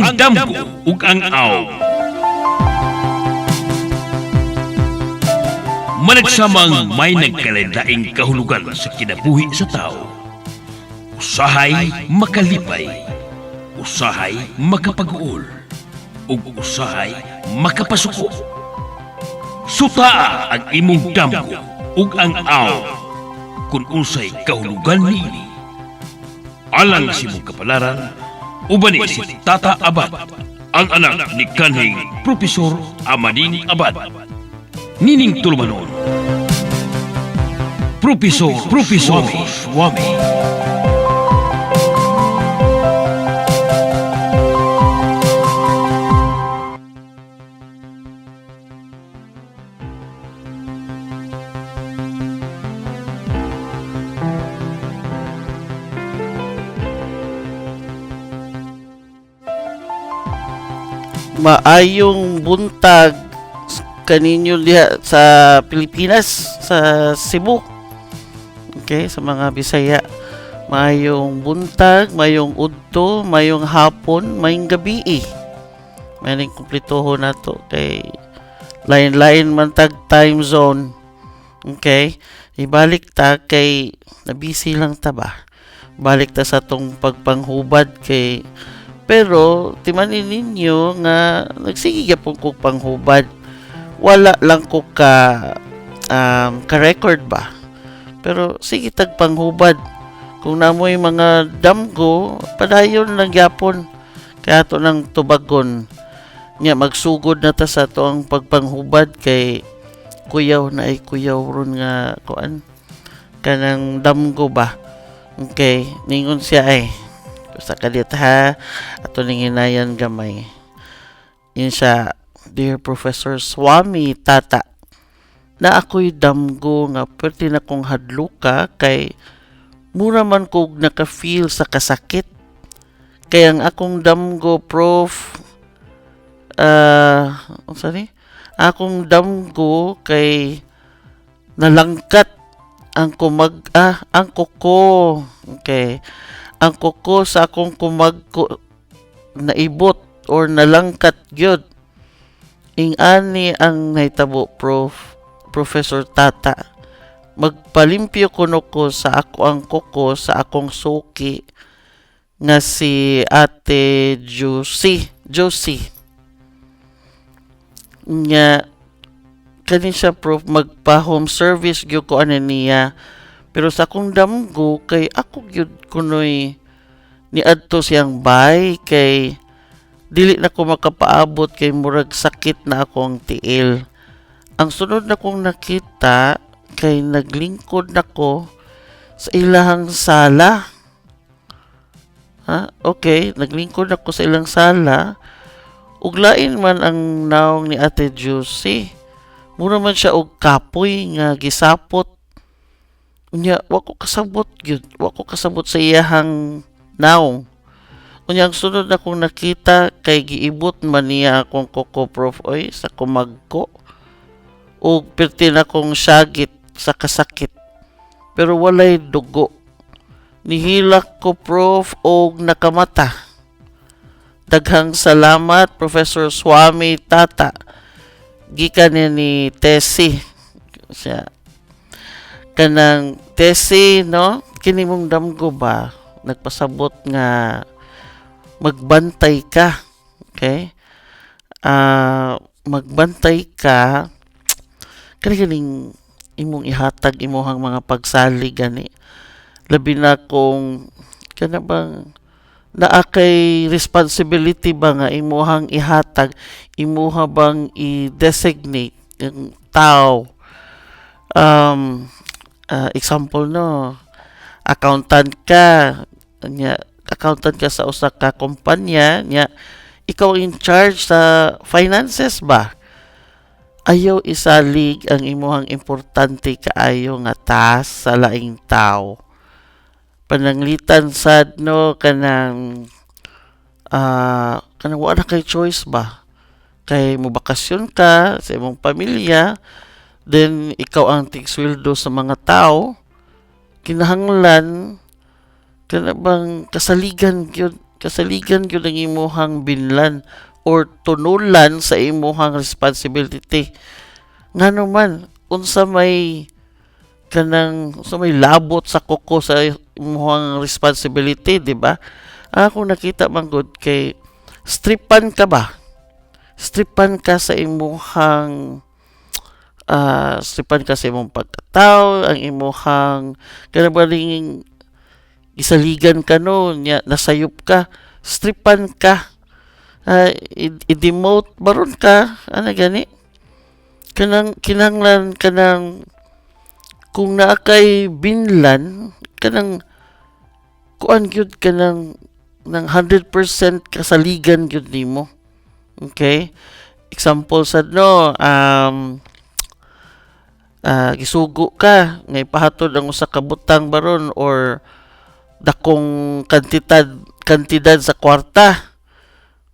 ang damgo ug ang aw. Managsamang may nagkalain-laing kahulugan sa kinabuhi sa tao. Usahay makalipay, usahay makapag-uol, ug usahay makapasuko. Sutaa ang imong damgo ug ang aw kung unsay kahulugan niini. Alang si mong kapalaran, uban ni si Tata Abad, ang anak ni kanhing Profesor Amading Abad. Nining tulumanon, Profesor Swami. Maayong buntag kaninyo diha sa Pilipinas, sa Cebu. Okay, sa mga Bisaya. Maayong buntag, mayong udto, mayong hapon, mayong gabi. Maying kumplituho na to kay lain-lain man tag time zone. Okay? Ibalik ta kay nabisi lang ta ba. Balik ta sa tong pagpanghubad kay pero timanin ninyo nga nagsige gyapon ko panghubad. Wala lang ko ka-record ba. Pero sige tag panghubad. Kung namoy mga damgo, padayon lang gyapon. Kaya to nang tubagon. Nya magsugod na ta sa to ang pagpanghubad kay kuyaw na ay kuyaw ron nga kuan kanang damgo ba. Okay, ningon siya ay sa kalit ha ato ning hinayan gamay. Yun siya, Dear Professor Swami Tata, na ako'y damgo nga perti na kong hadluka kay mura man kog naka-feel sa kasakit. Kaya ang akong damgo, Prof, akong damgo kay nalangkat ang ang kuko. Okay. Ang kuko sa akong naibot or nalangkat gyud. Ing-ani ang nahitabo, Professor Tata. Magpalimpyo kuno ko sa ako ang kuko sa akong suki nga si Ate Josie. Nga kani siya, Prof, magpa-home service gyud ko ana niya. Pero sa akong damgo kay ako gyud kunoy niadto siyang bay kay dili na ko makapaabot kay murag sakit na akong tiil. Ang sunod na kong nakita kay naglingkod nako sa ilahang sala. Okay, naglingkod ako sa ilang sala. Ug lain man ang naong ni Ate Josie. Mura man siya og kapoy nga gisapot. Unya, wako kasabot sa iyahang naong. Unya, ang sunod na kong nakita kay giibot man niya akong kuko, Prof, oy, sa kumagko. O perti na kong syagit sa kasakit. Pero walay dugo. Nihilak ko, Prof, og nakamata. Daghang salamat, Professor Swami Tata. Gikan ni Tessie. Siya. Kanang Tessie, no? Kini mong damgo ba? Nagpasabot nga magbantay ka. Okay? Magbantay ka. Kaning imong ihatag imuhang mga pagsali gani. Labi na kung kana bang naa kay responsibility ba nga imuhang ihatag, imuha bang i-designate yung tao. Example, no, accountant ka sa usa ka kumpanya nya ikaw in charge sa finances ba. Ayaw isalig ang imuhang importante kaayo nga task sa laing tao. Pananglitan sad, no, kanang wala kay choice ba. Kay mo bakasyon ka sa imong pamilya, then ikaw ang tigsweldo sa mga tao, kinahanglan kana bang kasaligan gyud kasaligan gyud ang imuhang binlan or tunulan sa imuhang responsibility. Ngano man unsa may labot sa kuko sa imuhang responsibility, di ba? Ako nakita man gud kay stripan ka ba? Stripan ka sa imuhang stripan ka sa imong pagkatao, ang imuhang kanabaling isaligan ka no, nasayop ka, stripan ka, i-demote baron ka, ana gani, kinanglan kanang kung naa kay binlan, kanang kuan gyud kanang ng 100% kasaligan gyud nimo. Okay? Example sad no, gisugo ka nga ipahatod ang usa ka butang baron or dakong kantidad sa kwarta,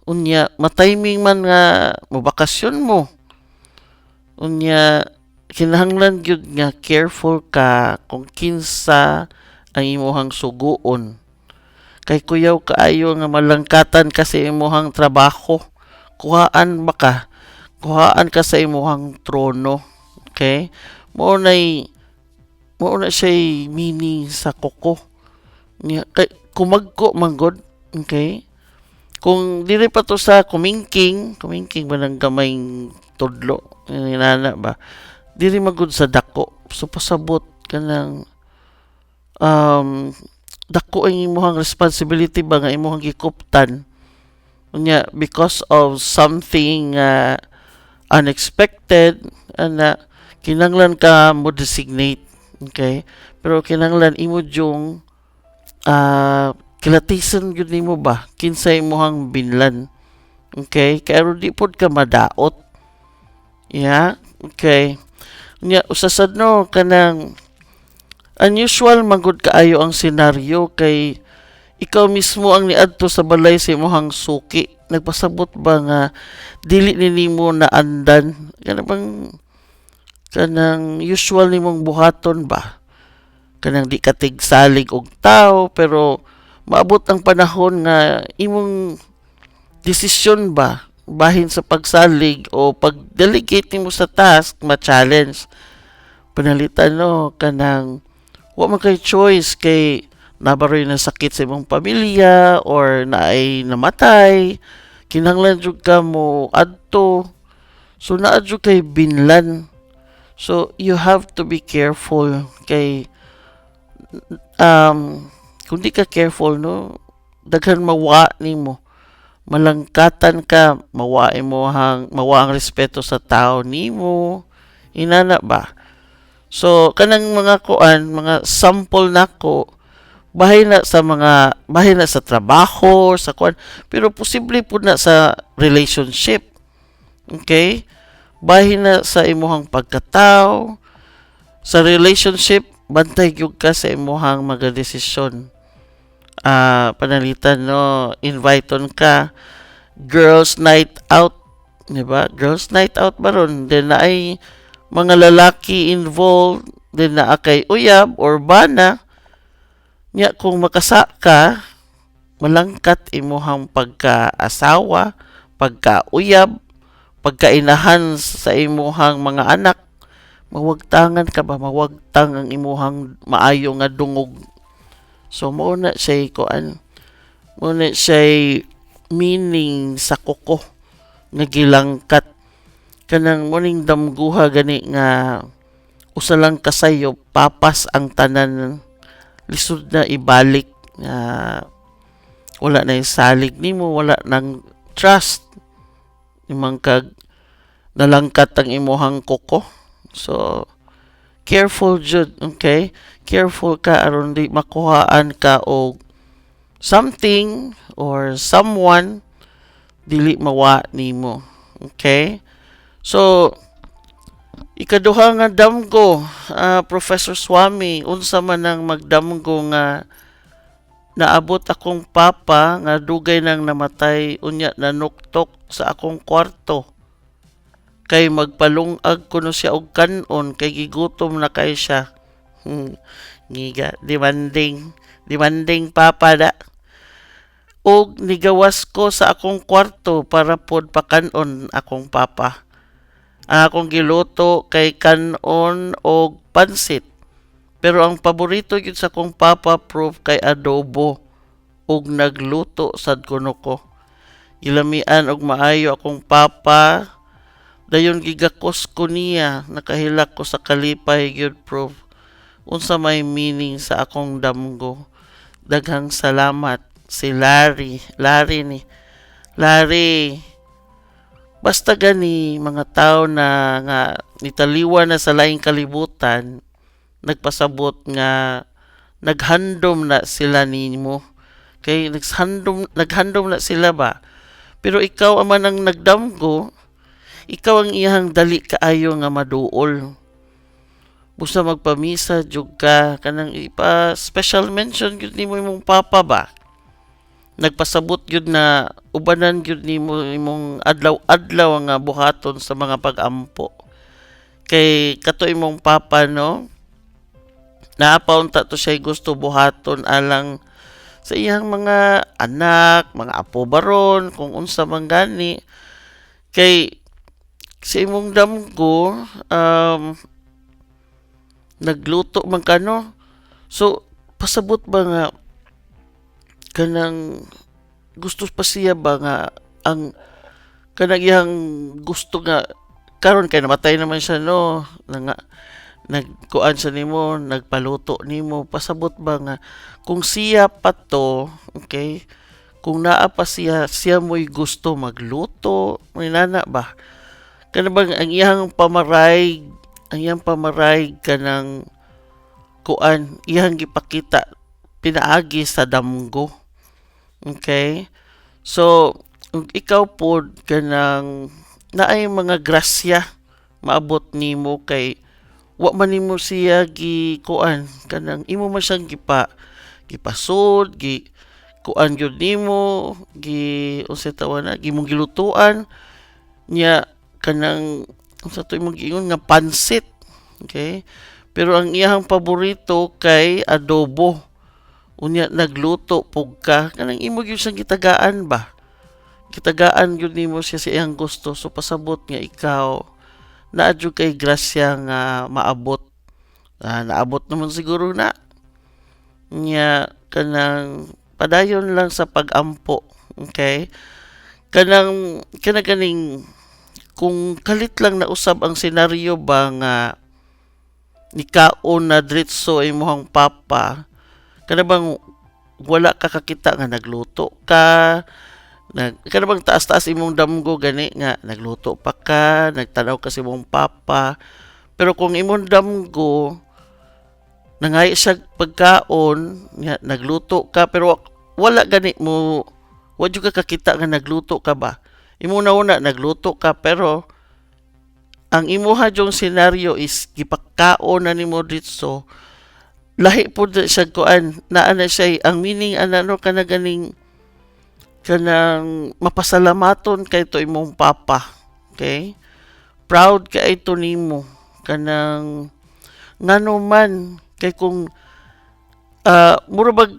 unya matiming man nga mabakasyon mo, unya kinahanglan gyud nga careful ka kung kinsa ang imuhang suguon, kay kuyaw kaayo nga malangkatan ka sa imuhang trabaho, kuhaan ka sa imuhang trono. Okay, mo na siya meaning sa kuko niya, kay kumagko manggod. Okay, kung dili pa to sa kumingking ba ng gamayng tudlo inana ba, dili magud sa dako, so pasabot kanang dako ang imuhang responsibility ba nga imuhang gikuptan unya because of something unexpected, ana kinanglan ka mo designate. Okay, pero kinanglan imo yung kilatisan gyud nimo ba kinsay imuhang binlan. Okay, kaya di pod ka madaot. Yeah, okay. Nya usasad no kanang unusual magud kaayo ang senaryo kay ikaw mismo ang niadto sa balay sa imuhang suki. Nagpasabot ba nga dili ni nimo naandan? Kanang usual nimong buhaton ba? Kanang di ka tigsalig og tao pero maabot ang panahon nga imong desisyon ba bahin sa pagsalig o pag-delegate nimo sa task ma-challenge. Panalitan no kanang wa man kay choice kay nabaroy na sakit sa imong pamilya or naay namatay, kinahanglan jud ka mo adto, so naa jud kay binlan, so you have to be careful kay kung di ka careful no daghan mawa nimo, malangkatan ka, mawa ang respeto sa tao nimo, inana ba. So kanang mga mga sample nako bahay na sa trabaho, sa kuan, pero posible po na sa relationship. Okay? Bahay na sa imuhang pagkatao, sa relationship, bantay gyud ka sa imuhang mga desisyon. Panalitan no, inviteon ka, girls night out, di ba? Girls night out baron, then na ay mga lalaki involved, then na kay uyab or bana. Nya kung makasa ka, malangkat imuhang pagkaasawa, pagkauyab, pagkainahan sa imuhang mga anak, mawagtangan ka ba, mawagtang ang imuhang maayo nga dungog. So muna siya meaning sa kuko nga gilangkat kanang muning damguha gani nga usa lang kasayo papas ang tanan, lisod na ibalik, wala na yung salig nimo, wala nang trust, imang kag nalangkat ang imuhang kuko. So careful jud. Okay, careful ka aron di makuhaan ka og something or someone dili mawa nimo. Okay, so ikaduha nga damgo, Professor Swami, unsa man ang magdamgo nga naabot akong papa nga dugay nang namatay unya nanuktok sa akong kwarto. Kay magpalungag kuno siya og kanon kay gigutom na kay siya. Ngiga, demanding papa da. ug nigawas ko sa akong kwarto para pod pakanon akong papa. Ang akong giluto kay kanon og pansit. Pero ang paborito gyud sa akong papa proof kay adobo ug nagluto sad kuno ko. Ilamian og maayo akong papa. Dayon gigakos ko niya, nakahilak ko sa kalipay gyud proof. Unsa may meaning sa akong damgo. Daghang salamat si Larry. Larry, basta gani mga tao na nga nitaliwan na sa laing kalibutan, nagpasabot nga naghandom na sila nimo. Kay naghandom na sila ba? Pero ikaw aman ang nagdamgo, ikaw ang iyang dali kaayo nga maduol. Busa magpamisa jud ka kanang ipa special mention gyud nimo imong papa ba? Nagpasabot gyud na ubanan gyud nimo imong adlaw-adlaw nga buhaton sa mga pag-ampo. Kay kato imong papa no, naapaunta to siya gusto buhaton alang sa iyang mga anak, mga apo baron, kung unsa man gani. Kay sa imong damgo, nagluto man ka no. So, pasabot ba nga kanang gusto pa siya ba nga ang kanang iyang gusto nga karon kay namatay naman siya no nga nagkuan siya nimo, nagpaluto nimo, pasabot ba nga kung siya pa to, okay, kung naa pa siya mo'y gusto magluto, may nana ba? Kana bang ang iyang pamaray kanang kuan, iyang gipakita, pinaagi sa damgo. Okay? So, kung ikaw po kanang naay mga grasya maabot nimo kay wa man nimo siya kuan kanang imo man siyang gipasod kuan gyud nimo unsa tawag na gimong gilutuan nya kanang unsa to imong giingon nga pansit. Okay, pero ang iyang paborito kay adobo, unya nagluto pug ka kanang imo gyud siyang gitagaan ba, gitagaan gyud nimo siya sa iyang gusto. So pasabot nga ikaw naadyo kay grasya nga maabot. Naabot naman siguro na nya kanang padayon lang sa pag-ampo. Okay, kanang kung kalit lang na usab ang senaryo ba nga nikaon na diretso imong papa, kana bang wala ka kakita nga nagluto ka, kana bang taas-taas imong damgo gani nga nagluto pa ka, nagtanaw ka sa imong papa. Pero kung imong damgo nangay siya pagkaon nga nagluto ka pero wala gani mo, wa jud ka kakita nga nagluto ka ba, imo na una nagluto ka pero ang imuha jong senaryo is gipakaon na nimo ditso, lahi po siya kuan naa na siya ang meaning ano kana ganing kanang mapasalamaton kay to imong papa. Okay, proud kay ito nimo kanang ngano man kay kung mura bag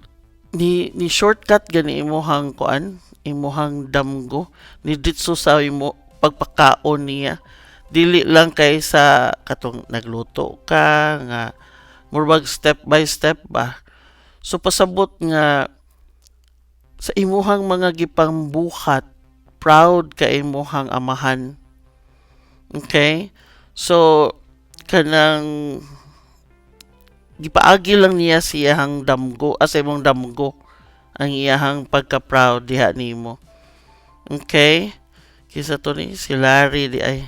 ni shortcut gani imuhang kuan, imuhang damgo ni ditso sa imo pagpakaon niya, dili lang kay sa katong nagluto ka nga murag step by step ba. So pasabot nga sa imuhang mga gipangbuhat, proud ka imuhang amahan. Okay, so kanang gipaagi lang niya siyang damgo as imong damgo ang iyahang pagka-proud diha nimo. Okay, kisa to ni si Larry di ay.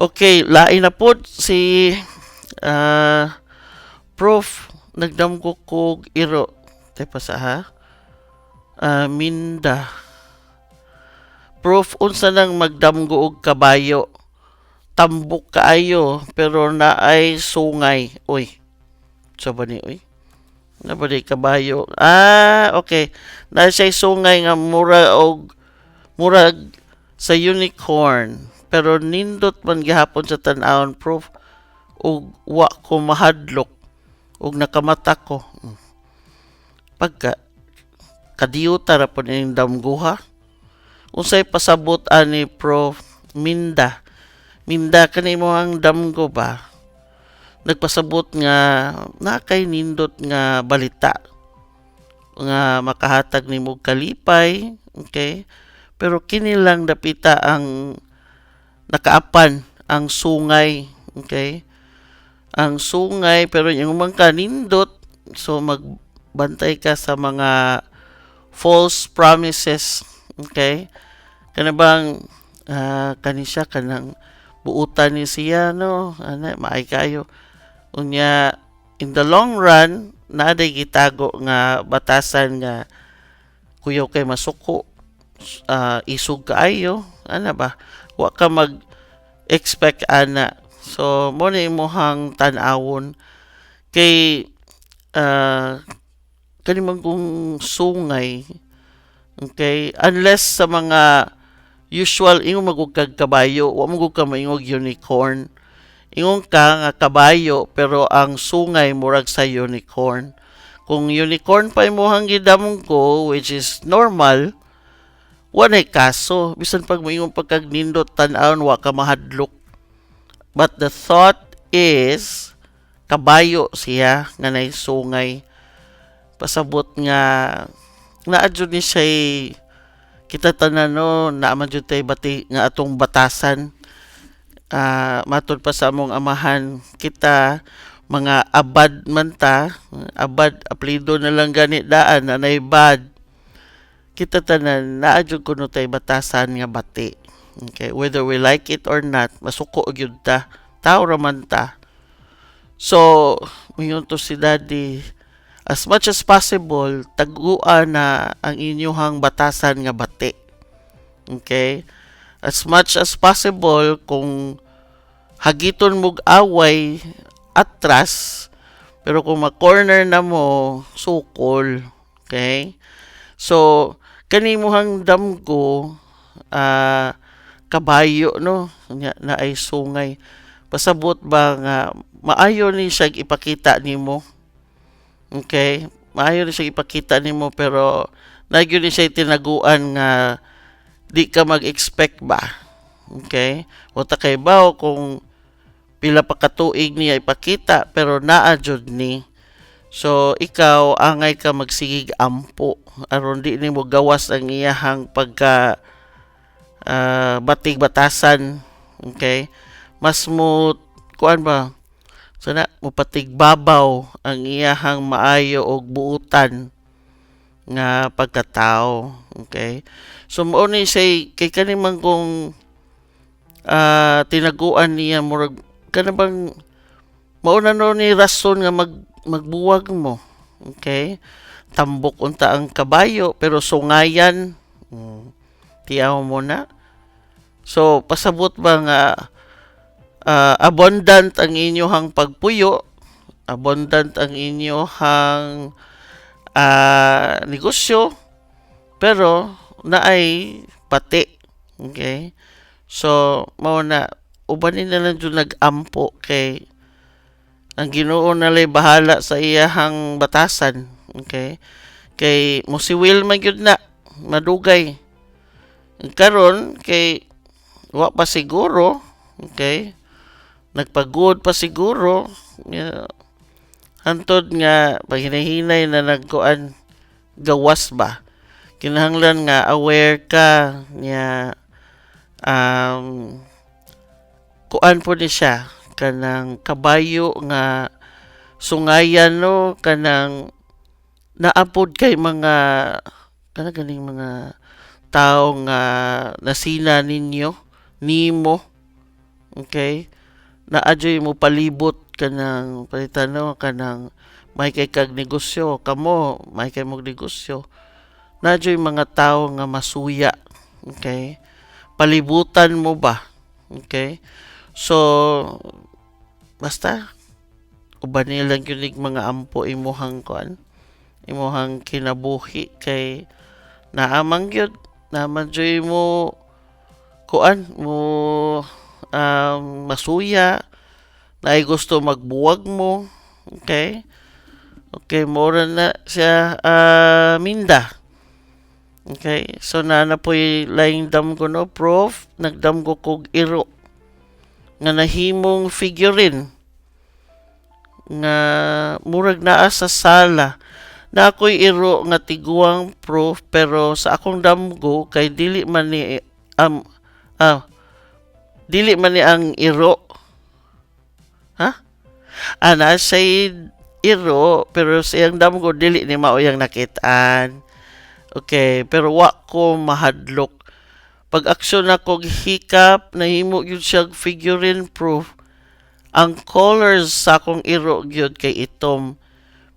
Okay, lain na po si Prof. Nagdamgo kog iro. Tepa sa ha? Minda. Prof. Unsa nang magdamgo og kabayo? Tambok kaayo, pero naay sungay. Uy. So ba ni, uy? Na ba di kabayo? Okay. Na siya sungay nga murag sa unicorn. Pero nindot man gihapon sa tan-awon, Prof. Og wa ko mahadlok og nakamata ko. Pagka kadiyuta ra po ning damguha. Unsay pasabot ani Prof Minda? Minda kani mo ang damgo ba? Nagpasabot nga na kay nindot nga balita nga makahatag nimo kalipay, okay? Pero kini lang dapita ang nakaapan ang sungay, okay? Ang sungay pero yung mga kanindot, so magbantay ka sa mga false promises, okay? Kana bang kani siya kanang buutan ni siya no, ana maay kayo. Unya in the long run naaday gitago nga batasan nga kuyaw kay masuko, isog kaayo, ana ba? Wa ka mag expect ana. So mo na imong tan-awon kay kani man kung sungay, okay, unless sa mga usual ingong magugkag kabayo, wa mo ka maingog unicorn. Ingon ka nga kabayo pero ang sungay murag sa unicorn. Kung unicorn pa imong gidamong ko, which is normal, wanay kaso. Bisan pag moingon pagkagnindot tan-awon wa ka mahadlok. But the thought is kabayo siya nga nay sungay. Pasabot nga naadyo ni siya kita tanan no, naaman jud tay bati nga atong batasan. Matod pa sa among amahan, kita mga abad man ta, abad aplido na lang gani daan anay bad. Kita tanan naadyo kuno tay batasan nga bati. Okay, whether we like it or not, masuko gyud ta. Tao ra man ta. So, mayon to si Daddy, as much as possible, taguan na ang inyong batasan nga bati. Okay? As much as possible, kung hagiton mog away, atras, pero kung ma-corner na mo, sukol. Okay? So, kanimuhang damgo, kabayo, no? Na ay sungay. Pasabot ba nga, maayo ni siya ipakita nimo. Okay? Maayo ni siya ipakita nimo, pero nagyo ni siya tinaguan nga di ka mag-expect ba. Okay? O takay ba kung pila pa katuig niya ipakita pero naa jud ni. So ikaw angay ka magsigig ampo aron di nimo gawas ang iyahang pagka batig batasan. Okay? Mas mo kuan ba? Sana mo patigbabaw ang iyahang maayo og buutan nga pagkatao. Okay? So mao ni say kay kani man kung tinaguan niya murag kana bang mao na no ni rason nga magbuwag mo. Okay? Tambok unta ang kabayo pero sungayan. Tiyaw mo na. So pasabot ba nga abundant ang inyong pagpuyo, abundant ang inyong negosyo, pero naay pati. Okay? So, mao na, ubanin na lang dyan nag-ampo kay ang Ginoo na lay bahala sa iyahang batasan. Okay? Kay musiwil man yun na, madugay. Karon kay wa pa siguro, okay? Nagpagod pa siguro, hantod nga paghinay-hinay na nagkuan gawas ba. Kinahanglan nga aware ka niya kuan po ni siya kanang kabayo nga sungayan no kanang naapod kay mga kanang ganing mga tao nga nasina ninyo nimo. Okay? Naadyoy mo palibot kanang palitano kanang may kay kag negosyo kamo may kay mong negosyo. Naadyoy mga tao nga masuya. Okay? Palibutan mo ba? Okay? So, basta, uban nilang yun mga ampo imuhang kuan, imuhang kinabuhi kay naamang yun, naman dyoy mo kuan, mo masuya, na ay gusto magbuwag mo. Okay? Okay, mora na siya minda. Okay? So, na po'y laing damgo no, prof. Nagdamgo kog iro. Nga nahimong figurine. Nga murag naa sa sala. Na ako'y iro nga tiguang prof. Pero sa akong damgo, kay dili man ni... dili man ni ang iro. Ha? Ana, say iro, pero siyang damgo, dili ni mauyang nakitaan. Okay, pero wa ko mahadlok. Pag aksyon ako hikap, nahimo yun siyang figurine proof. Ang colors sa akong iro gyud kay itom.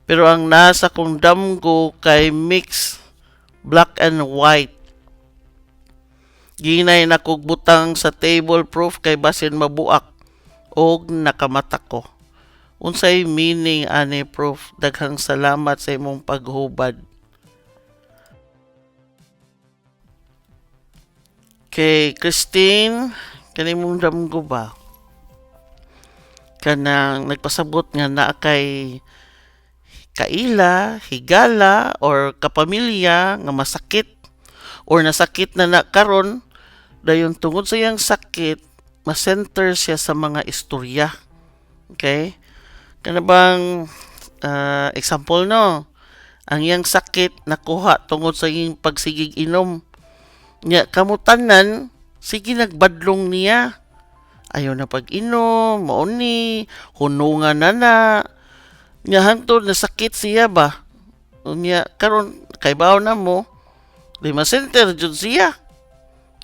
Pero ang nasa kong damgo kay mix black and white. Ginay na kog butang sa table proof kay basin mabuak og nakamata ko. Unsay meaning ani proof? Daghang salamat sa imong paghubad. Kay Christine, kanimong damgo ba? Kanang nagpasabot nga na kay kaila, higala, or kapamilya nga masakit or nasakit na karon dayon tungod sa iyang sakit, ma-center siya sa mga istorya. Okay? Kanabang example no, ang iyang sakit nakuha tungod sa iyang pagsigig inom. Nya kamutanan, sige nagbadlong niya. Ayaw na pag-inom, mauni, hunungan na. Nya hantod nasakit siya ba? Nya karon kay bawo na mo, lima center jud siya.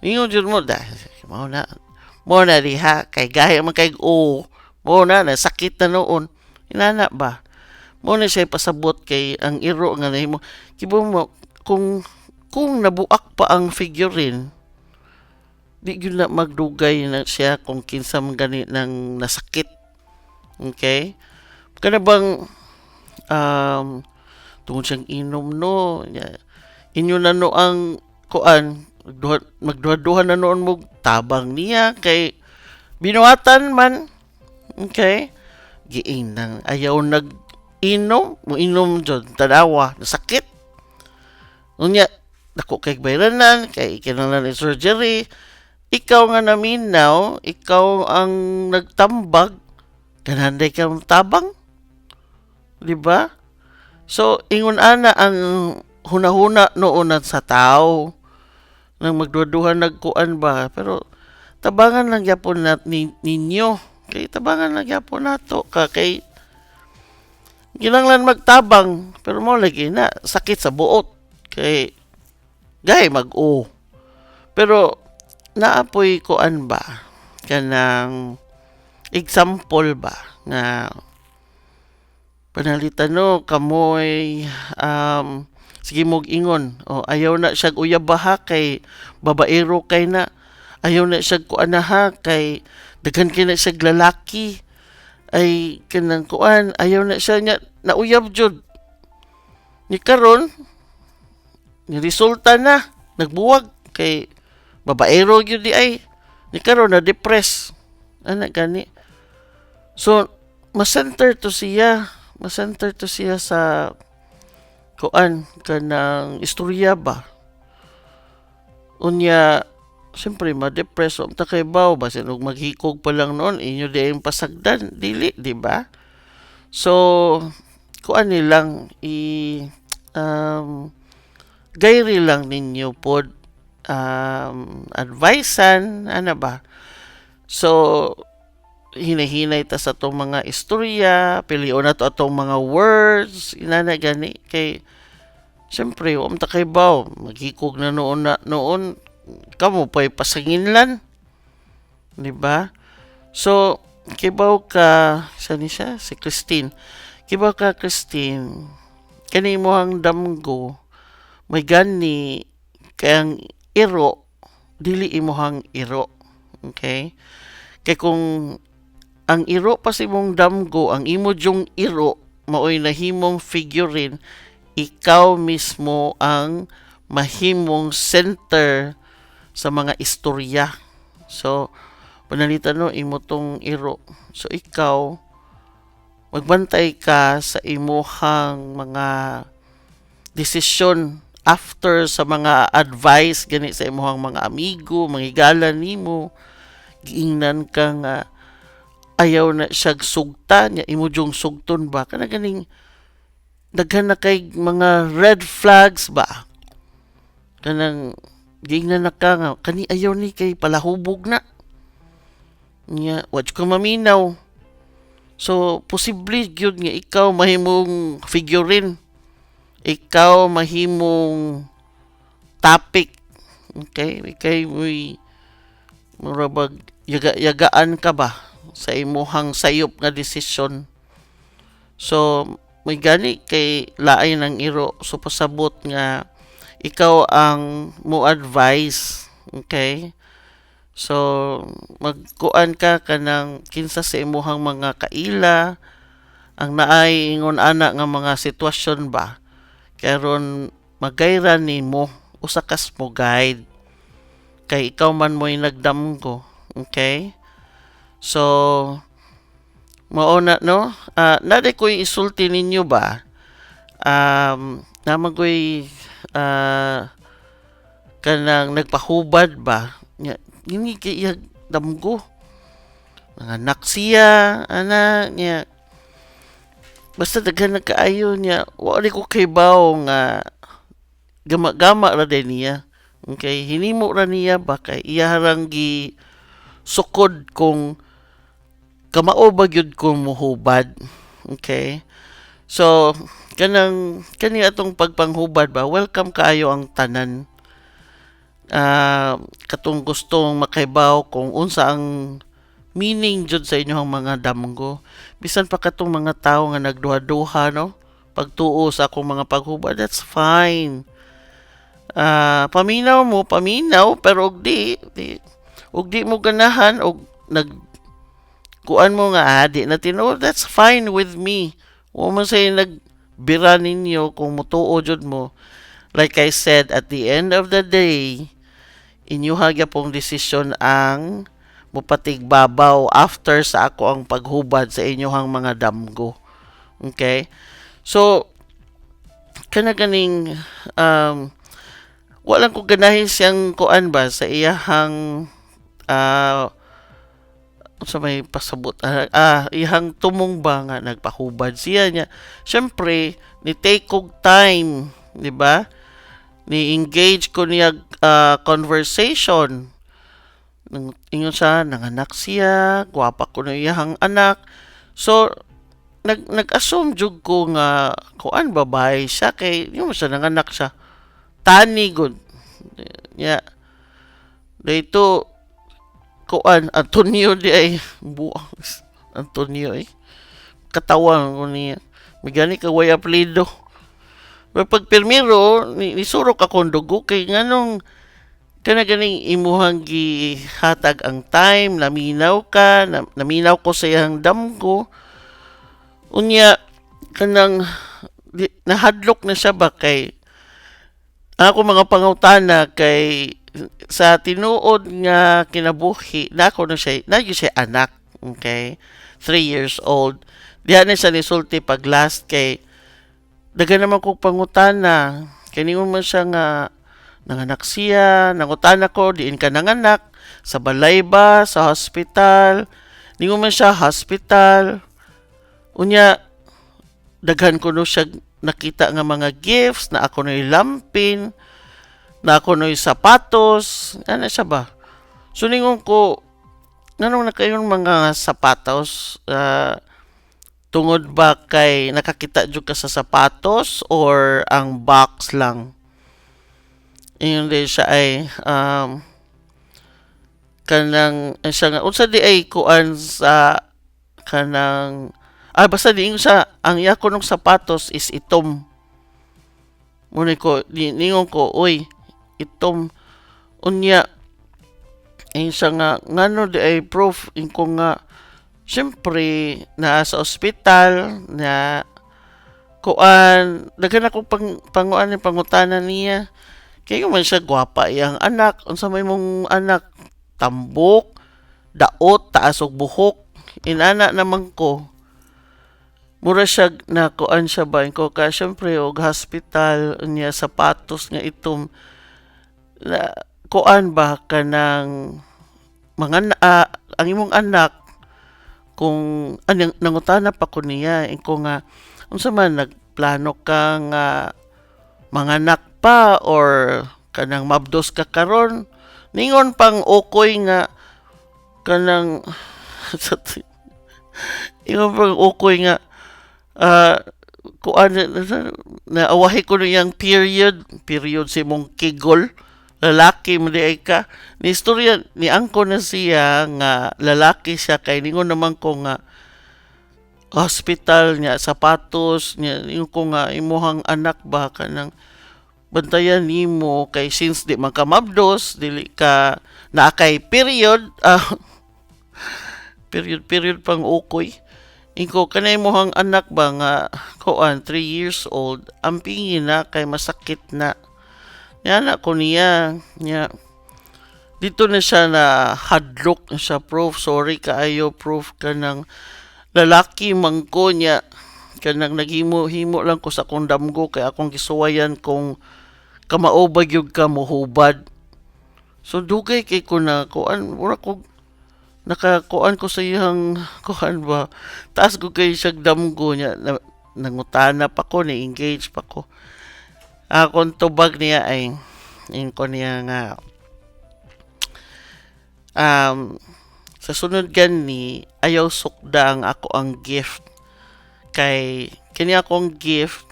Ingon jud mo mao na diha kay gaya man kay mo na nasakit na noon. Inana ba? Mo na siya pasabot kay ang iro nga nahimo. Kibo mo kung nabuak pa ang figurine, di yun na magdugay na siya kung kinsa man gani ng nasakit. Okay? Kana bang tungod siyang inom no, inyo na no ang kuan, magduha-duha na noon mo tabang niya kay binuhatan man. Okay? Giing nang ayaw nag-inom, mo inom dyan, tanawa, nasakit. Unya, dako kay bayranan, kay kinahanglan ni surgery. Ikaw nga naminaw, ikaw ang nagtambag, kananday ka tabang. Di ba? So, ingon ana ang hunahuna noon sa tao nang magduduhan nagkuan ba. Pero, tabangan lang yapon ninyo. Kay tabangan lang yapon nato ka kay ginanglan magtabang pero mo lagi na sakit sa buot kay gay mag-o. Pero naapoy kuan ba kanang example ba nga panalitan no kamoy sige mog ingon ayaw na siya uyabaha kay babaero kay na ayaw na siya kuan na ha kay daghan kay na siya lalaki ay kanang kuan ayaw na siya nya nauyab jud ni karon ni resulta na nagbuwag kay babaero gyud di ay ni karon na depress ana gani. So ma-center to siya sa kuan kanang istorya ba. Unya siyempre ma-depress o kay baw basin og maghikog pa lang noon inyo di ang pasagdan dili di ba? So kuan nilang gayri lang ninyo pod advicean ano ba. So hinahinay ta sa atong mga istorya, pilion na to atong mga words, inana gani kay siyempre wa ta kay baw maghikog na noon kamo pa'y pasanginlan, di ba? So kibaw ka sani siya si Christine. Kibaw ka Christine, kanimo hang damgo may gani kayang iro dili imuhang iro. Okay? Kay kung ang iro pa si mong damgo, ang imo jung iro maoy nahimong figurine, ikaw mismo ang mahimong center sa mga istorya. So panalitan no imo tong iro. So ikaw magbantay ka sa imuhang mga desisyon after sa mga advice gani sa imong mga amigo, mangigalan nimo, giingnan ka nga ayaw na siya sugta niya, imo jung sugton ba? Kana ganing daghan na kay mga red flags ba? Kanang giingnan na ka nga, kani ayaw ni kay palahubog na. Nya, wad ko maminaw. So, posible gyud nga ikaw mahimong figurine. Ikaw mahimong topic. Okay? Ikay mo'y murabag yagaan ka ba sa imuhang sayop nga desisyon. So, may gani kay laay ng iro. So, pasabot nga ikaw ang mo advise. Okay? So, magkuan ka kanang kinsa sa imuhang mga kaila, ang naay ingon ana nga mga sitwasyon ba. Karon magayra nimo usa kas mo guide kay ikaw man mo'y nagdamgo. Okay? So, mao na no? Nade ko'y isulti ninyo ba? Naman ko'y kanang nagpahubad ba? Hindi kaya damgo. Nanganak siya, ana niya. Basta daghan na kaayo niya. Wala ko kay bawo nga gama-gama ra din niya. Okay, hinimo ra niya ba kay iya harang gi sukod kung kamao ba gyud kung muhubad. Okay? So, kani atong pagpanghubad ba, welcome kaayo ang tanan. Katong gustong makaibaw kung unsa ang meaning jud sa inyong mga damgo. Bisan pa katong mga tao nga nagduha-duha, no? Pagtuo sa akong mga paghubad, that's fine. Paminaw mo, pero og di mo ganahan, og kuan mo nga, di na tinuod, that's fine with me. Huwag mo say nagbira ninyo kung mutuo jud mo. Like I said, at the end of the day, inyuha pong desisyon ang mupatigbabaw after sa ako ang paghubad sa inyuhang mga damgo. Okay? So, kanaganing walang ko ganahin siyang kuan ba sa iyahang sa may pasabot ihang tumong ba nga nagpahubad siya niya. Syempre, ni take kog time, di ba? Ni engage ko niya conversation. Ingon siya, nanganak siya, gwapa ko na iyahang anak. So, nag-assume jud ko nga kuan babae siya kay yung siya nanganak siya. Tani good. Yeah. Dito kuan Antonio di ay buang Antonio katawan ko niya. Migani ka way apelido. Pero pag pirmiro, nisurok akong dugo kay nganong ganing imuhang gihatag ang time, naminaw ka, naminaw ko sa iyang damgo. Unya, kanang nahadlok na siya ba kay ako mga pangutana kay sa tinuod nga kinabuhi, na siya anak, okay? 3 years old. Diyan na siya nisulti pag last kay daga naman kong pangutana. Kaya man siya nga nanganak siya, nangutana ko, diin ka nanganak, sa balay ba, sa hospital, ningon man siya, hospital. Unya, daghan ko no siya nakita nga mga gifts, na ako no'y lampin, na ako no'y sapatos, ano siya ba? So, ningon ko, nanong na kayong mga sapatos, tungod ba kay nakakita jud ka sa sapatos or ang box lang? Ingon din siya ay kanang siya nga unsa di ay kuan sa kanang basta di siya ang iya ko ng sapatos is itom. Muna ko ningon ko oy itom unya ay siya nga ngano di ay proof ko nga syempre na sa ospital na kuan daghan ako panguan ni pangutanan niya kay man siya gwapa iyang anak unsa may mong anak tambok daot taas og buhok inana naman ko mura siya na kuan siya ba ko ka syempre og hospital niya sapatos nga itom na kuan ba kanang ang imong anak kung anong nangutana pa ko niya ko nga unsa man nagplano ka nga manganak pa or kanang mabdos ka karon ningon pang okoy nga kanang ingon pang okoy nga kuan na awahi ko niyang period si mong kigol lalaki mo di ay ka ni istorya ni angko na siya nga lalaki siya kay ningon naman ko nga hospital niya sapatos niya ningon ko nga imuhang anak ba kanang bantayan nimo kay since di man ka mabdos dili ka na kay period period pang ukoy Inko, kanay mo hang anak ba nga, kuan, 3 years old, ang pingin na kay masakit na. Yan ako niya, dito na siya na hadlok na siya proof, sorry kaayo proof ka ng lalaki mangko niya, kanang naghimo-himo lang ko sa akong damgo, kay akong gisuwayan kung kamaobag yung kamuhubad. So, dugay kay ko na, kuan, mura ko, nakakuan ko sa iyang kuan ba taas ko kay siya damgo niya nangutana pa ko ni-engage pa ko akong tubag niya ay ko niya nga sa sunod gani ayaw sukda ang ako ang gift kay kini akong gift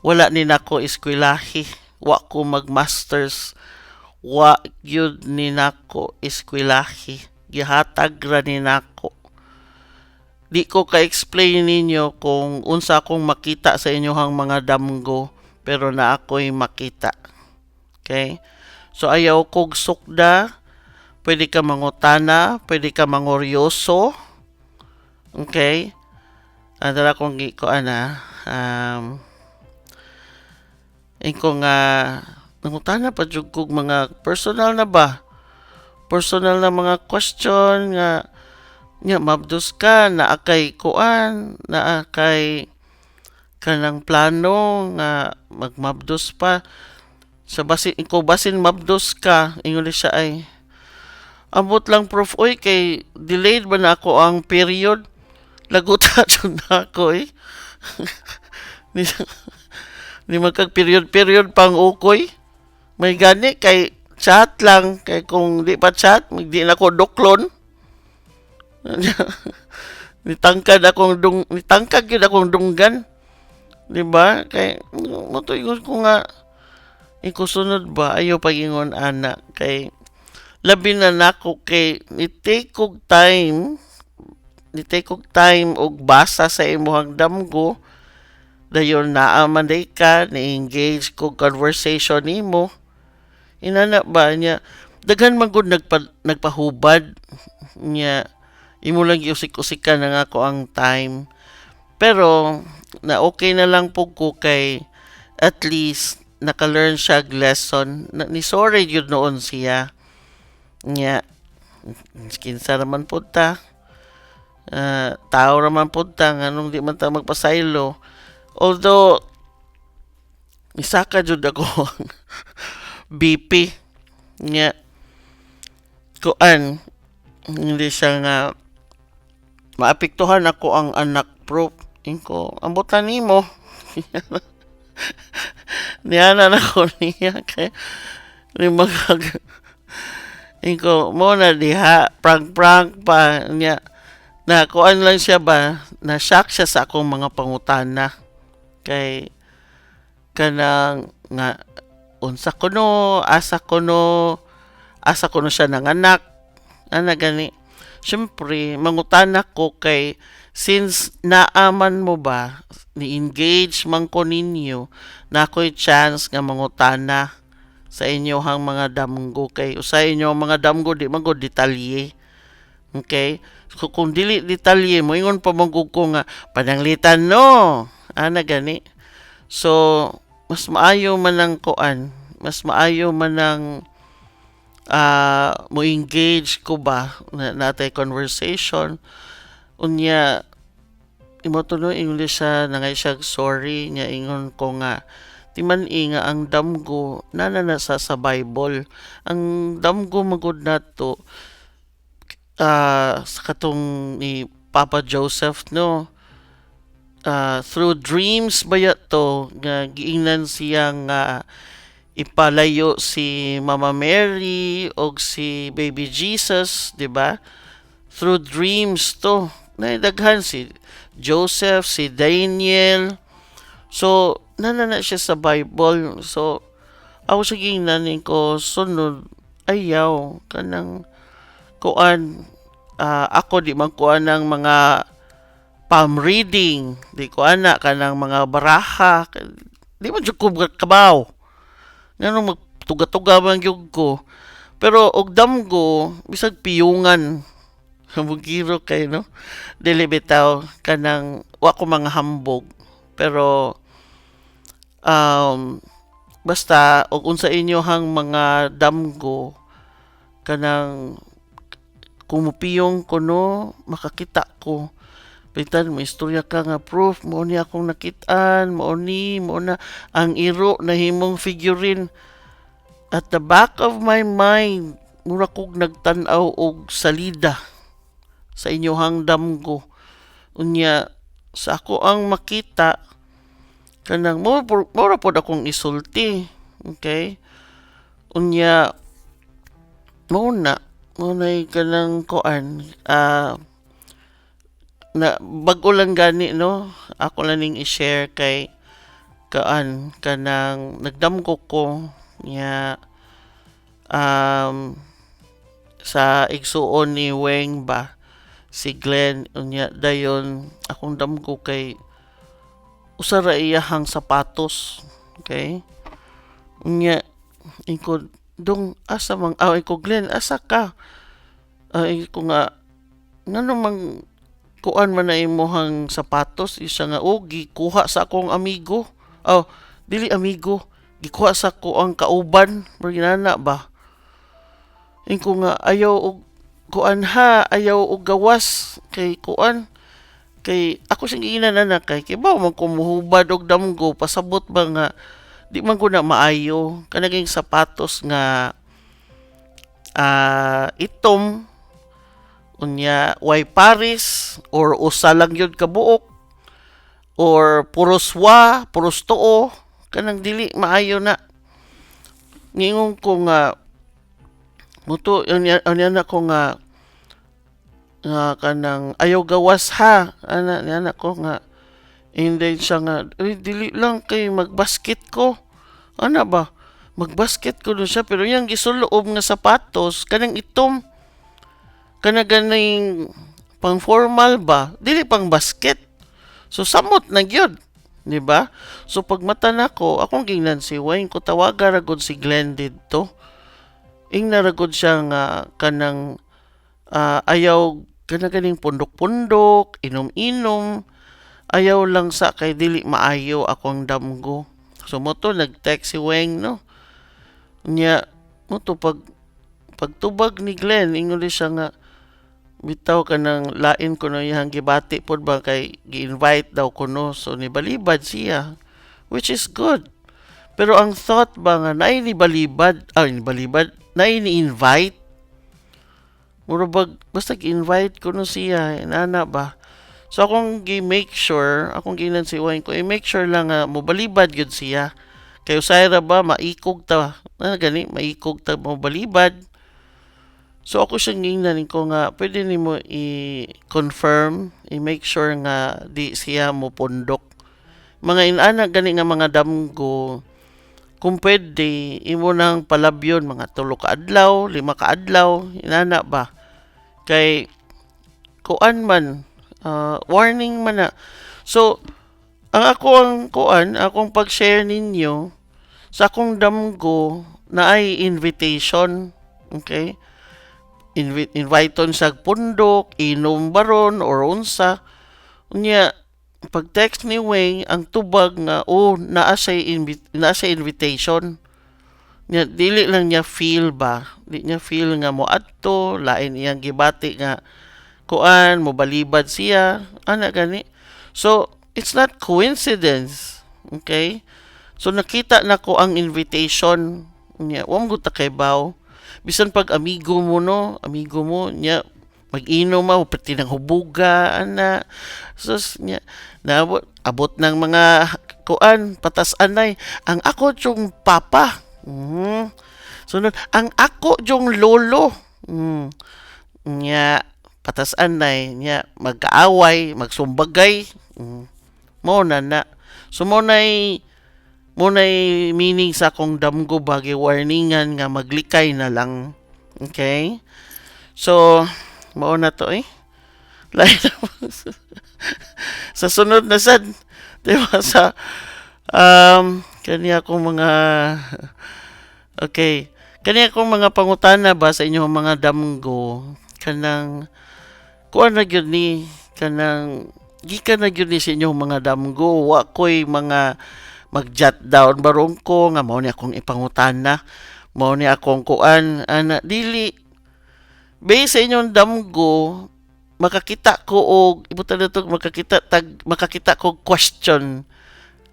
wala ni nako eskwelahi wa ko mag-masters wa gyud ni nako eskwelahi gihatag ra ni nako. Di ko ka-explain ninyo kung unsa akong makita sa inyohang mga damgo, pero na ako'y makita. Okay? So, ayaw kog sukda, pwede ka mangutana, pwede ka mangoryoso. Okay? Andala kong ko ko nga, nangutana pa jud kog mga personal na ba? Personal na mga question nga mabdos ka na akay kuan na akay kanang plano nga magmabdos pa sa basin mabdos ka ingon siya ay ambot lang proof oy kay delayed ba na ako ang period laguta jud na ako ni magkag period pang ukoy may gani kay chat lang kay kung di pa chat di na ko duklon nitangkad yun akong dunggan di ba kay matuingon ko nga ikusunod ba ayaw pagingon ana kay labi na nako kay ni take kog time og basa sa imong damgo dayon naa man day ka ni engage kog conversation nimo inana ba niya daghan man gud nagpahubad niya imo lang giusik-usika na nga ko ang time pero na okay na lang po ko kay at least naka-learn siya lesson ni sorry yun noon siya niya kinsa naman po ta tao naman po ta nganong di man ta magpasaylo although misaka jud ako BP nga kuan hindi siya nga maapektuhan ako ang anak proof inko ambutan nimo niana na ko niya kay ni magag inko mo na diha prank pa niya na kuan lang siya ba na shock siya sa akong mga pangutana kay kanang nga unsa ko no asa ko no siya nanganak ana gani syempre mangutana ko kay since naaman mo ba ni engage man ko ninyo na ako'y chance nga mangutana sa inyohang mga damgo kay usay inyo mga damgo di man gud detalye okay so, kung dili detalye mo ingon pa magug ko nga pananglitan no ana gani so mas maayo man ang kuan mas maayo man ang mo engage ko ba natay conversation unya imo to no English siya nangay siya sorry nya ingon ko nga timan-i nga ang damgo nana na sa Bible. Ang damgo magud nato sa katong ni Papa Joseph no through dreams baya to nga giingnan siya nga ipalayo si Mama Mary o si Baby Jesus, di ba? Through dreams to. Naidaghan si Joseph, si Daniel. So, nana siya sa Bible. So, ako sige nanin ko sunod ayaw kanang kuan ako di man kuan ng mga palm reading di ko ana kanang mga baraha di man jud ko kabaw ngano magtuga-tuga man gyud ko pero og damgo bisag piyungan bugiro kay no dili bitaw kanang wa ko mga hambog pero basta og unsa inyohang mga damgo kanang kumupiyong ko no makakita ko Pitan, may istorya ka nga proof, mo ni akong nakitaan, mo na ang iro na himong figurine. At the back of my mind, mura kog nagtanaw og salida sa inyohang damgo. Unya, sa ako ang makita, kanang, mura po akong isulti. Okay? Unya, muna kanang koan, na bago lang gani no ako lang ning i-share kay kanang nagdamgo ko niya sa igsuon ni Weng ba si Glenn unya dayon akong damgo kay usara iyahang sapatos okay unya iko dong asa mang iko Glenn asa ka iko nga ngano mang kuan man na imuhang sapatos isa nga gikuha sa akong amigo dili amigo gikuha sa ko ang kauban ginana ba ingko nga ayaw og kuan ayaw og gawas kay kuan kay ako sing ginana kay ba man kumuhubad og damgo pasabot ba nga di man ko na maayo kanaging sapatos nga itom unya way Paris or usa lang yun kabuok or puros tuo kanang dili maayo na ngingon ko nga muto ana ko nga kanang ayaw gawas ana ko nga hindi siya nga dili lang kay magbasket ko ana ba magbasket ko doon siya pero yung gisuloob nga sapatos kanang itom kanaganing pang formal ba dili pang basket so samot na gyud di ba so pag mata nako akong gingnan si Wayne ko tawaga ra gud si Glenn didto ingna ra gud siya nga kanang ayaw kanaganing pundok-pundok inom-inom ayaw lang sa kay dili maayo akong damgo so moto nag-text si Wayne no nya moto pagtubag ni Glenn ingon siya nga bitaw ka ng lain ko no yung gibati po ba kay gi-invite daw ko no so nibalibad siya which is good pero ang thought ba nga na nibalibad na ni-invite murabag basta gi-invite ko no siya nana ba so akong gi-make sure akong ginan si Wayne ko i-make sure lang nga mobalibad yun siya kayo sayra ba maikog ta gani maikog ta mobalibad. So ako siyang ngingnan ko nga pwede nimo i-confirm, i-make sure nga di siya mo pundok. Mga inana gani nga mga damgo kung pwede imo nang palabyon mga 3 ka adlaw, 5 ka adlaw, inana ba? Kay kuan man warning man na. So ang akong pag-share ninyo sa akong damgo na ay invitation, okay? Inviton sa pundok, inom baron or unsa. Unya pag text ni Wayne ang tubag nga naa siya invitation. Nya dili lang niya feel ba? Di niya feel nga mo adto, lain iyang gibati nga kuan mo balibad siya, ana gani. So, it's not coincidence. Okay? So, nakita na ko ang invitation niya. Wa mo ta kay baw. Bisan pag amigo mo, no? Amigo mo, niya, mag-inom mo, pati ng hubuga, ana. So, niya, abot ng mga kuan, patas anay. Ang ako yung papa. Sunod, ang ako yung lolo. Niya, patas anay, niya, mag-aaway, magsumbagay. Mo na. So, Muna'y meaning sa akong damgo bagi warningan nga maglikay na lang. Okay? So, mao na to eh. Lain sa sunod na sad, di ba, sa kaniya kong mga okay, kaniya kong mga pangutana ba sa inyong mga damgo kanang kuan na gyud ni kanang gikan na gyud ni sa inyong mga damgo wa koy mga mag-jot down barong ko nga mao ni akong ipangutana, mao ni akong kuan ana dili base sa inyong damgo makakita ko og ibutan na to makakita ko question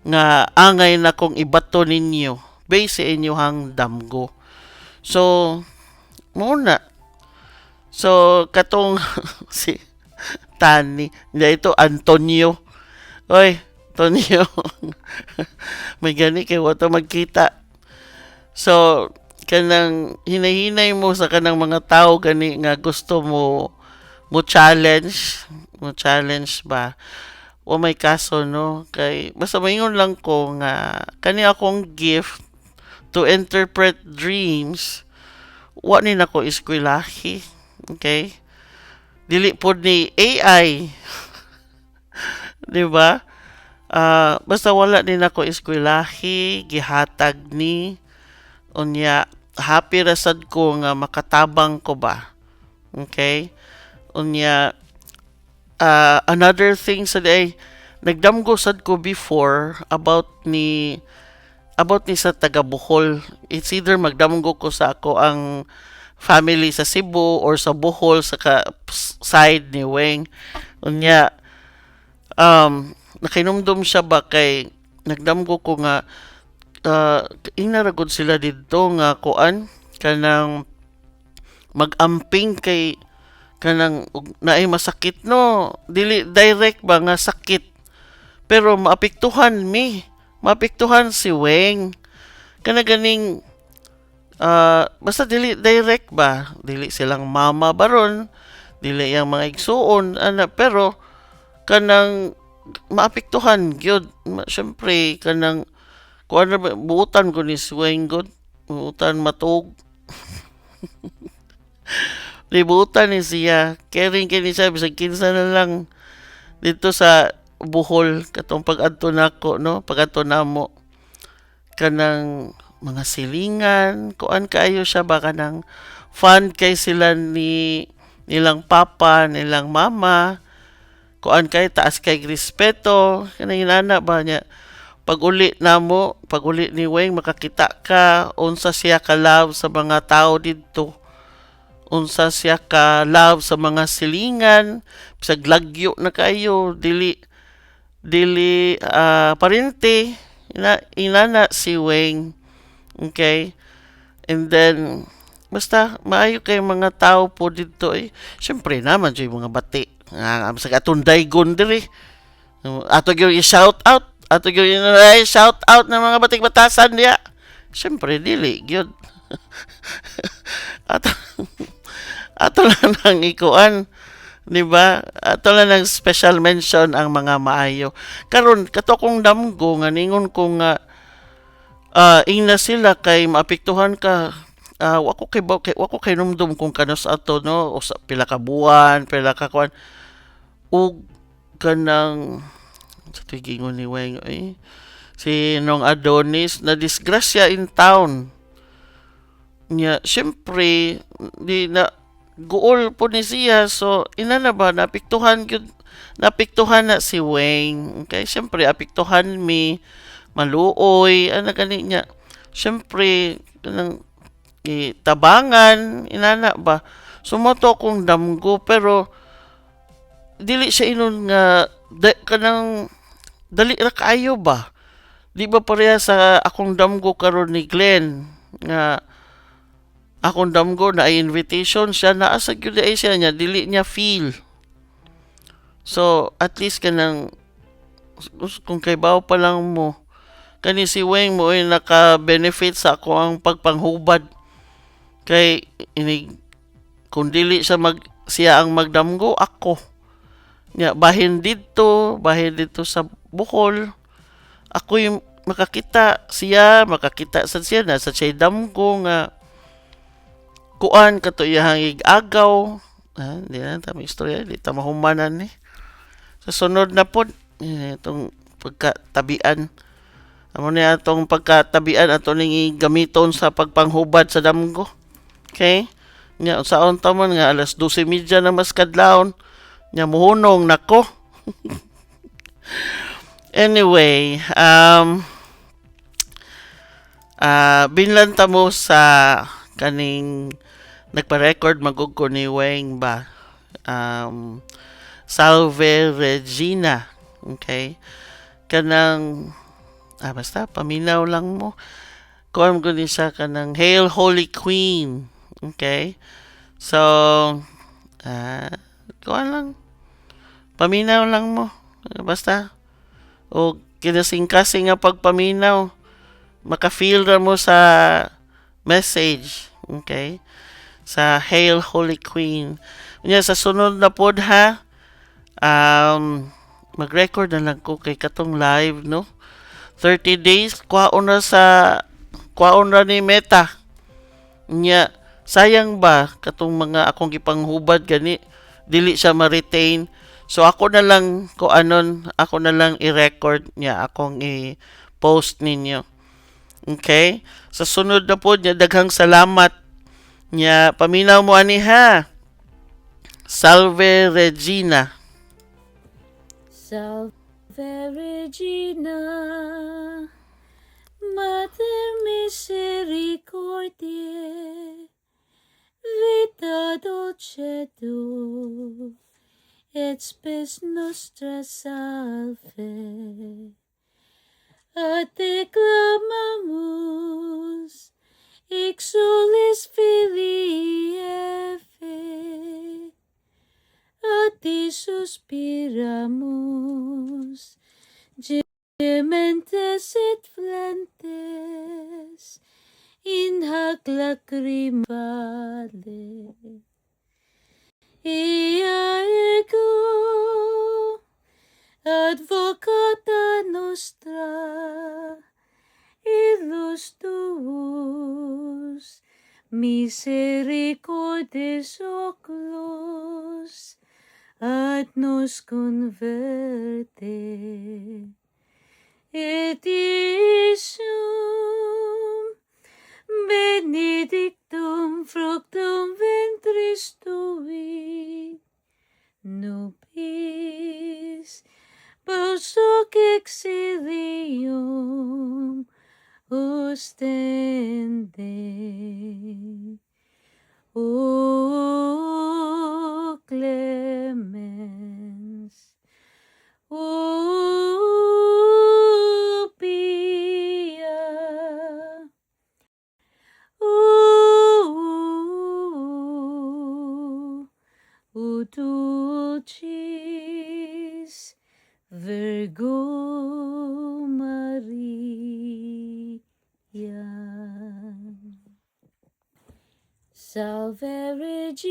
nga angay na kong ibato ninyo base sa inyohang damgo. So muna so katong si Tani ito Antonio oy Antonio may gani kay wato magkita. So kanang hinahinay mo sa kanang mga tao gani nga gusto mo challenge ba o may kaso no kay basta maingon lang ko nga kani akong gift to interpret dreams wa ni nako eskwelahi. Okay, dili pod ni AI di ba? Basta wala din ako eskwelahi, gihatag ni unya happy rasad ko nga makatabang ko ba. Okay? Unya another thing sa day nagdamgo sad ko before about ni sa taga Bohol. It's either magdamgo ko sa ako ang family sa Cebu or sa Bohol sa side ni Weng. Unya nakinumdum siya ba kay nagdamgo ko nga inaragod sila dito nga kuan kanang magamping kay kanang naay masakit no dili direct ba nga sakit pero maapektuhan si Weng kana ganing basta dili direct ba dili silang mama baron dili yang mga igsuon ana pero kanang maapektuhan gyud syempre kanang kuan na buutan ko ni Sweng god buutan matug libutan ni siya caring kini siya bisag kinsa na lang dito sa Bohol katong pag-adto nako no pag-adto namo kanang mga silingan kuan kaayo siya ba kanang fun kay sila nilang papa nilang mama kuan kay taas kay respeto kanang inana ba niya pag uli ni Weng makakita ka unsa siya ka love sa mga tao didto unsa siya ka love sa mga silingan bisag lagyo na kayo dili parente inana si Weng. Okay, and then basta maayo kay mga tao po dito syempre naman yung mga bati sa atong daygon diri ato gyud i-shout out shout out ng mga batik batasan diya syempre dili gyud ato lang nang ikuan di ba ato lang ng special mention ang mga maayo karon kato kong damgo nga ningon ko nga ingna sila kay maapektuhan ka wako kay numdum kung kanos ato no o sa pila ka buwan pila ka kuan ug kanang sa gingon ni Weng si Nong Adonis na disgrasya in town niya syempre di na guol po ni siya so inana ba napiktuhan na si Weng okay syempre apiktuhan mi maluoy ana gani niya syempre kanang tabangan inana ba sumoto akong damgo pero dili siya inon nga kanang dali ra kaayo ba? Di ba pareha sa akong damgo karon ni Glenn nga akong damgo na ay invitation siya naa sa gyud ay siya niya dili niya feel. So at least kanang kung kay bawo pa lang mo kani si Weng mo ay naka-benefit sa ako ang pagpanghubad kay ini kung dili siya ang magdamgo ako nya bahin dito sa Bohol ako yung makakita sa siya na sa siya damgo nga kuan kato iyang agaw di na tama istorya di ta mahumanan ni sa sunod na pod itong pagkatabian amo ni atong pagkatabian ato ning gamiton sa pagpanghubad sa damgo okay nya unsaon ta man nga alas 12:30 na mas kadlawon nya muhunong nako anyway binlanta mo sa kaning nagpa-record magug ko ni Weng ba Salve Regina okay kanang basta paminaw lang mo kuan ko ni siya kanang Hail Holy Queen okay so kuan lang paminaw lang mo basta o kinasing-kasing nga pagpaminaw maka-feel ra mo sa message okay sa Hail Holy Queen unya sa sunod na pod ha mag-record na lang ko kay katong live no 30 days kwaon na ni Meta nya sayang ba katong mga akong gipanghubad gani dili siya ma-retain so ako na lang i-record niya akong i-post ninyo okay sa sunod na po niya daghang salamat niya paminaw mo ani ha Salve Regina Salve Regina, Mater misericordiae, vita dulcedo, et spes nostra salve. A te clamamus, exulis filii Eve, a ti suspiramus, gementes et flentes, in hac lacrimale. Ea ego, advocata nostra, illus tuus, misericordes oculos, ad nos converte. Et Iesum benedictum fructum ventris tui, nobis post hoc exilium ostende. O clemens, O pia, O dulcis Virgo Maria. Salve Regina.